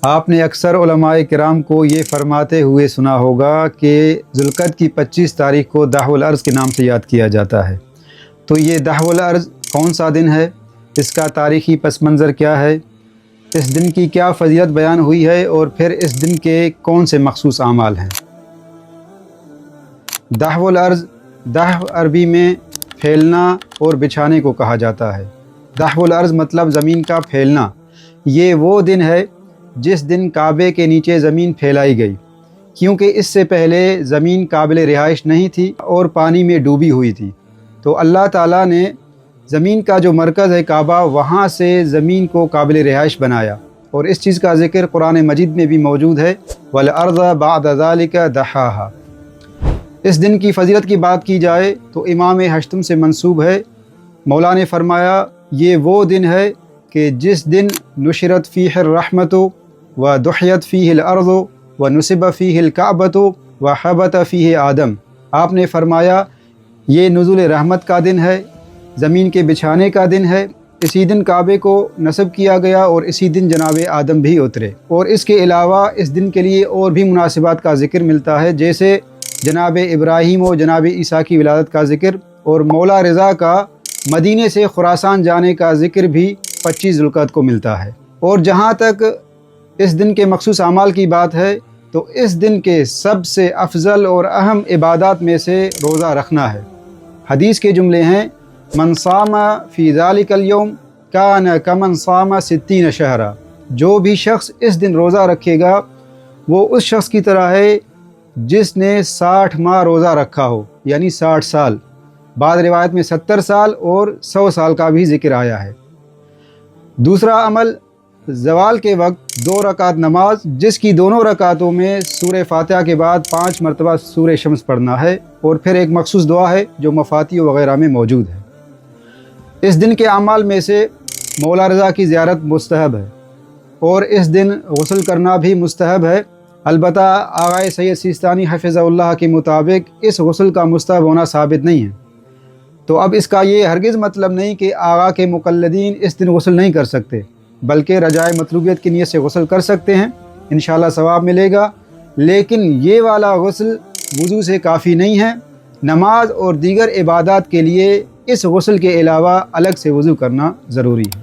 آپ نے اکثر علماء کرام کو یہ فرماتے ہوئے سنا ہوگا کہ ذوالقعدہ کی 25 تاریخ کو دحو الارض کے نام سے یاد کیا جاتا ہے۔ تو یہ دحو الارض کون سا دن ہے؟ اس کا تاریخی پس منظر کیا ہے؟ اس دن کی کیا فضیلت بیان ہوئی ہے اور پھر اس دن کے کون سے مخصوص اعمال ہیں؟ دحو الارض، دحو عربی میں پھیلنا اور بچھانے کو کہا جاتا ہے۔ دحو الارض مطلب زمین کا پھیلنا۔ یہ وہ دن ہے جس دن کعبے کے نیچے زمین پھیلائی گئی، کیونکہ اس سے پہلے زمین قابل رہائش نہیں تھی اور پانی میں ڈوبی ہوئی تھی۔ تو اللہ تعالیٰ نے زمین کا جو مرکز ہے کعبہ، وہاں سے زمین کو قابل رہائش بنایا، اور اس چیز کا ذکر قرآن مجید میں بھی موجود ہے، وَالْأَرْضَ بَعْدَ ذَلِكَ دَحَاهَا۔ اس دن کی فضیلت کی بات کی جائے تو امام ہشتم سے منسوب ہے، مولا نے فرمایا یہ وہ دن ہے کہ جس دن نشرت فیہ الرحمت ودحیت فیہ الارض ونصب فیہ الکعبۃ وحبت فیہ آدم۔ آپ نے فرمایا یہ نزول رحمت کا دن ہے، زمین کے بچھانے کا دن ہے، اسی دن کعبے کو نصب کیا گیا اور اسی دن جناب آدم بھی اترے۔ اور اس کے علاوہ اس دن کے لیے اور بھی مناسبات کا ذکر ملتا ہے، جیسے جناب ابراہیم و جناب عیسیٰ کی ولادت کا ذکر، اور مولا رضا کا مدینے سے خراسان جانے کا ذکر بھی 25 ذوالقعدہ کو ملتا ہے۔ اور جہاں تک اس دن کے مخصوص اعمال کی بات ہے تو اس دن کے سب سے افضل اور اہم عبادات میں سے روزہ رکھنا ہے۔ حدیث کے جملے ہیں من صام فی ذالک اليوم کان کمن صام 60 شہرا۔ جو بھی شخص اس دن روزہ رکھے گا وہ اس شخص کی طرح ہے جس نے 60 ماہ روزہ رکھا ہو، یعنی 60 سال۔ بعض روایت میں 70 سال اور 100 سال کا بھی ذکر آیا ہے۔ دوسرا عمل زوال کے وقت 2 رکعت نماز، جس کی دونوں رکعتوں میں سورہ فاتحہ کے بعد 5 مرتبہ سورہ شمس پڑھنا ہے، اور پھر ایک مخصوص دعا ہے جو مفاتیح وغیرہ میں موجود ہے۔ اس دن کے اعمال میں سے مولا رضا کی زیارت مستحب ہے، اور اس دن غسل کرنا بھی مستحب ہے۔ البتہ آغا سید سیستانی حفظہ اللہ کے مطابق اس غسل کا مستحب ہونا ثابت نہیں ہے۔ تو اب اس کا یہ ہرگز مطلب نہیں کہ آغا کے مقلدین اس دن غسل نہیں کر سکتے، بلکہ رجائے مطلوبیت کی نیت سے غسل کر سکتے ہیں، انشاءاللہ ثواب ملے گا۔ لیکن یہ والا غسل وضو سے کافی نہیں ہے، نماز اور دیگر عبادات کے لیے اس غسل کے علاوہ الگ سے وضو کرنا ضروری ہے۔